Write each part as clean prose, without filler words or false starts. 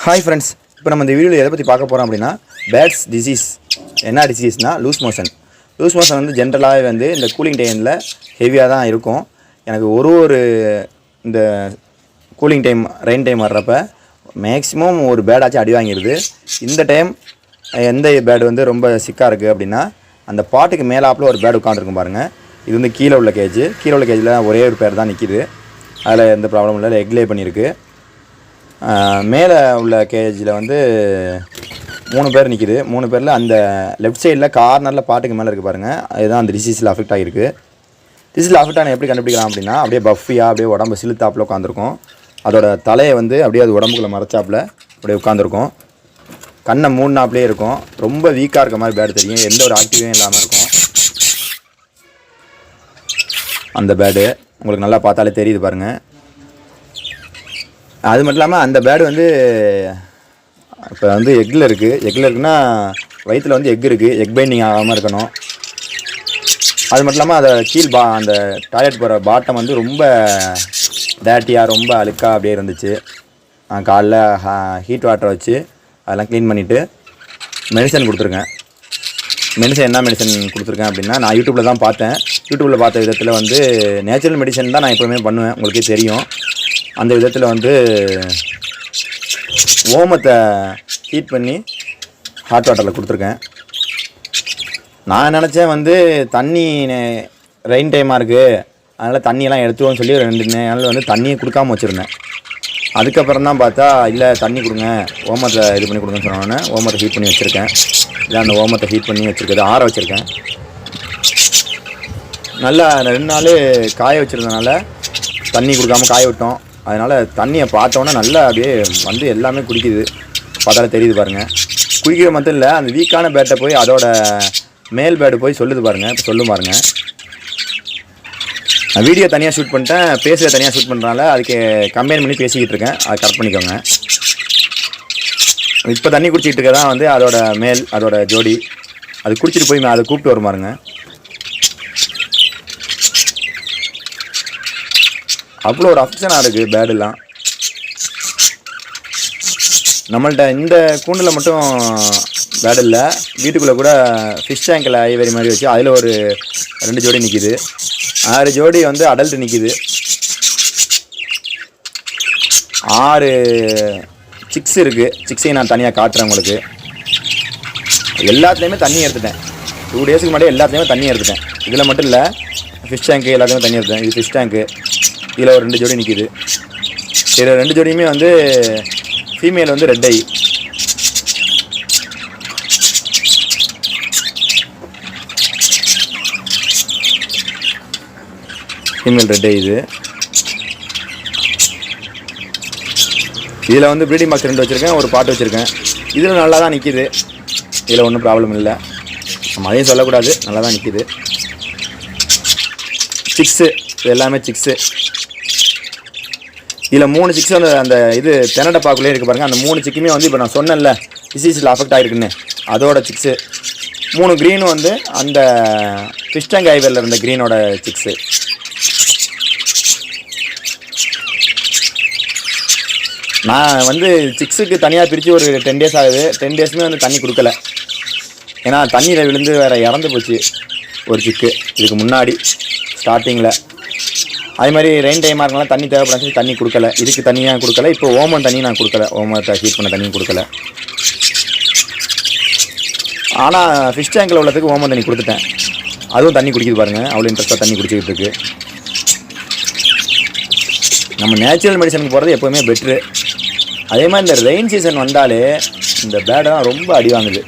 Hi friends, இப்போ நம்ம இந்த வீடியோவில் எதை பற்றி பார்க்க போகிறோம் அப்படின்னா பேட்ஸ் டிசீஸ். என்ன டிசீஸ்னால் லூஸ் மோஷன். லூஸ் மோஷன் வந்து ஜென்ரலாகவே வந்து இந்த கூலிங் டைமில் ஹெவியாக தான் இருக்கும். எனக்கு ஒரு இந்த கூலிங் டைம் ரெயின் டைம் வர்றப்ப மேக்ஸிமம் ஒரு பேடாச்சும் அடி வாங்கிடுது. இந்த டைம் எந்த பேடு வந்து ரொம்ப சிக்காக இருக்குது அப்படின்னா அந்த பாட்டுக்கு மேலாப்பில் ஒரு பேடு உட்காந்துருக்கும் பாருங்கள். இது வந்து கீழே உள்ள கேஜில் ஒரே ஒரு பேர் தான் நிற்கிது. அதில் எந்த ப்ராப்ளமும் இல்லை, எக்லே பண்ணியிருக்கு. மேலே உள்ள கேஜில் வந்து 3 பேர் நிற்கிது. 3 பேரில் அந்த லெஃப்ட் சைடில் கார்னரில் பாட்டுக்கு மேலே இருக்குது பாருங்கள். அதுதான் அந்த டிசீஸில் அஃபெக்ட் ஆகிருக்கு. டிசீஸில் அஃபெக்ட் ஆனால் எப்படி கண்டுபிடிக்கலாம் அப்படின்னா அப்படியே பஃபியாக அப்படியே உடம்பு சிலுத்தாப்பில் உட்காந்துருக்கும். அதோட தலையை வந்து அப்படியே அது உடம்புக்குள்ளே மறைச்சாப்பில் அப்படியே உட்காந்துருக்கும். கண்ணை மூடினாப்லேயே இருக்கும். ரொம்ப வீக்காக இருக்க மாதிரி பேடு தெரியும். எந்த ஒரு ஆக்டிவும் இல்லாமல் இருக்கும் அந்த பேடு. உங்களுக்கு நல்லா பார்த்தாலே தெரியுது பாருங்கள். அது மட்டும் இல்லாமல் அந்த பேடு வந்து இப்போ வந்து எக்கில் இருக்குன்னா வயிற்றில் வந்து எக் இருக்குது. எக் பைண்டிங் ஆகாமல் இருக்கணும். அது மட்டும் இல்லாமல் அதை அந்த டாய்லெட் போகிற பாட்டம் வந்து ரொம்ப டேட்டியாக ரொம்ப அழுக்காக அப்படியே இருந்துச்சு. காலைல ஹீட் வாட்டரை வச்சு அதெல்லாம் க்ளீன் பண்ணிவிட்டு மெடிசன் கொடுத்துருக்கேன். என்ன மெடிசன் கொடுத்துருக்கேன் அப்படின்னா நான் யூடியூப்பில் தான் பார்த்தேன். யூடியூப்பில் பார்த்த விதத்தில் வந்து நேச்சுரல் மெடிசன் தான் நான் எப்போவுமே பண்ணுவேன், உங்களுக்கே தெரியும். அந்த விதத்தில் வந்து ஓமத்தை ஹீட் பண்ணி ஹாட் வாட்டரில் கொடுத்துருக்கேன். நான் நினச்சேன் வந்து தண்ணி ரெயின் டைமாக இருக்குது, அதனால் தண்ணியெல்லாம் எடுத்துருவோன்னு சொல்லி 2 நாள் வந்து தண்ணியை கொடுக்காமல் வச்சுருந்தேன். அதுக்கப்புறம் தான் பார்த்தா இல்லை தண்ணி கொடுங்க, ஓமத்தை இது பண்ணி கொடுங்கன்னு சொன்னோன்னே ஓமத்தை ஹீட் பண்ணி வச்சுருக்கேன். இல்லை அந்த ஓமத்தை ஹீட் பண்ணி வச்சுருக்கிறது ஆற வச்சுருக்கேன். நல்லா 2 நாள் காய வச்சுருந்தனால தண்ணி கொடுக்காமல் காய விட்டோம். அதனால் தண்ணியை பார்த்தோன்னே நல்லா அப்படியே வந்து எல்லாமே குடிக்குது. பார்த்தாலே தெரியுது பாருங்கள். குடிக்கிற மட்டும் இல்லை, அந்த வீக்கான பேட்டை போய் அதோட மேல் பேடு போய் சொல்லுது பாருங்கள். இப்போ சொல்லும் பாருங்கள். நான் வீடியோ தனியாக ஷூட் பண்ணிட்டேன், பேசுகிற தனியாக ஷூட் பண்ணுறனால அதுக்கு கம்பைன் பண்ணி பேசிக்கிட்டு இருக்கேன். அதை கரெக்ட் பண்ணிக்கோங்க. இப்போ தண்ணி குடிச்சிக்கிட்டு இருக்கதான் வந்து அதோட ஜோடி அது குடிச்சிட்டு போய் அதை கூப்பிட்டு வரும் பாருங்க. அவ்வளோ ஒரு அஃபெக்ஷனாக இருக்குது பேடெல்லாம். நம்மள்கிட்ட இந்த கூண்டில் மட்டும் பேடு இல்லை, வீட்டுக்குள்ளே கூட ஃபிஷ் டேங்கில் ஐவரி மாதிரி வச்சு அதில் ஒரு 2 ஜோடி நிற்கிது. 6 ஜோடி வந்து அடல்ட் நிற்கிது. 6 சிக்ஸ் இருக்குது. சிக்ஸையும் நான் தனியாக காட்டுறேன் உங்களுக்கு. எல்லாத்துலேயுமே தண்ணி எடுத்துட்டேன். 2 டேஸுக்கு முன்னாடி எல்லாத்துலேயுமே தண்ணி எடுத்துட்டேன். இதில் மட்டும் இல்லை, ஃபிஷ் டேங்க்கு எல்லாத்தையுமே தண்ணி எடுத்தேன். இது ஃபிஷ் டேங்க்கு. இதில் ஒரு 2 ஜோடி நிற்கிது. இதில் 2 ஜோடியுமே வந்து ஃபீமேல் வந்து ரெட் ஐ. ஃபீமேல் ரெட் ஐ இது. இதில் வந்து ப்ரீடிங் பாக்ஸ் 2 வச்சுருக்கேன், ஒரு பாட்டு வச்சுருக்கேன். இதில் நல்லா தான் நிற்கிது. இதில் ஒன்றும் ப்ராப்ளம் இல்லை. நம்ம அதையும் சொல்லக்கூடாது, நல்லா தான் நிற்கிது. சிக்ஸு இது எல்லாமே சிக்ஸு. இதில் 3 சிக்ஸ் வந்து அந்த இது தென்னடப்பாக்குள்ளே இருக்குது பாருங்கள். அந்த 3 சிக்குமே வந்து இப்போ நான் சொன்னேன்ல டிசீஸில் அஃபெக்ட் ஆகிருக்குன்னு, அதோட சிக்ஸு. 3 க்ரீனும் வந்து அந்த ஃபிஷ் டேங்க் ஐவரில் இருந்த க்ரீனோட சிக்ஸு. நான் வந்து சிக்ஸுக்கு தனியாக பிரித்து ஒரு 10 டேஸ் ஆகுது. 10 டேஸுமே வந்து தண்ணி கொடுக்கல. ஏன்னா தண்ணியில் விழுந்து வேறு இறந்து போச்சு ஒரு சிக்கு இதுக்கு முன்னாடி ஸ்டார்டிங்கில். அதே மாதிரி ரெயின் டைமாக இருக்கனால தண்ணி தேவைப்படாது சொல்லி தண்ணி கொடுக்கல. இதுக்கு தண்ணியாக கொடுக்கல. இப்போ ஓமம் தண்ணி நான் கொடுக்கல, ஓமத்தை ஹீட் பண்ண தண்ணியும் கொடுக்கல. ஆனால் ஃபிஷ் டேங்கில் உள்ளதுக்கு ஓமம் தண்ணி கொடுத்துட்டேன். அதுவும் தண்ணி குடிக்குது பாருங்கள். அவ்வளோ இன்ட்ரெஸ்ட்டாக தண்ணி குடிச்சிக்கிட்டு இருக்குது. நம்ம நேச்சுரல் மெடிசனுக்கு போகிறது எப்போவுமே பெட்ரு. அதே மாதிரி இந்த ரெயின் சீசன் வந்தாலே இந்த பேடெல்லாம் ரொம்ப அடி வாங்குது.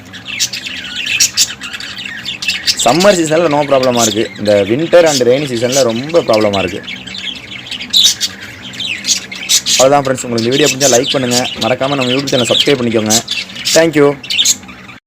சம்மர் சீசனில் நோ ப்ராப்ளமாக இருக்குது. இந்த வின்டர் அண்ட் ரெய்னி சீசனில் ரொம்ப ப்ராப்ளமாக இருக்குது. அவ்வளோதான் ஃப்ரெண்ட்ஸ். உங்களுக்கு இந்த வீடியோ பிடிச்சா லைக் பண்ணுங்கள். மறக்காமல் நம்ம யூடியூப் சேனல் சப்ஸ்கிரைப் பண்ணிக்கோங்க. தேங்க்யூ.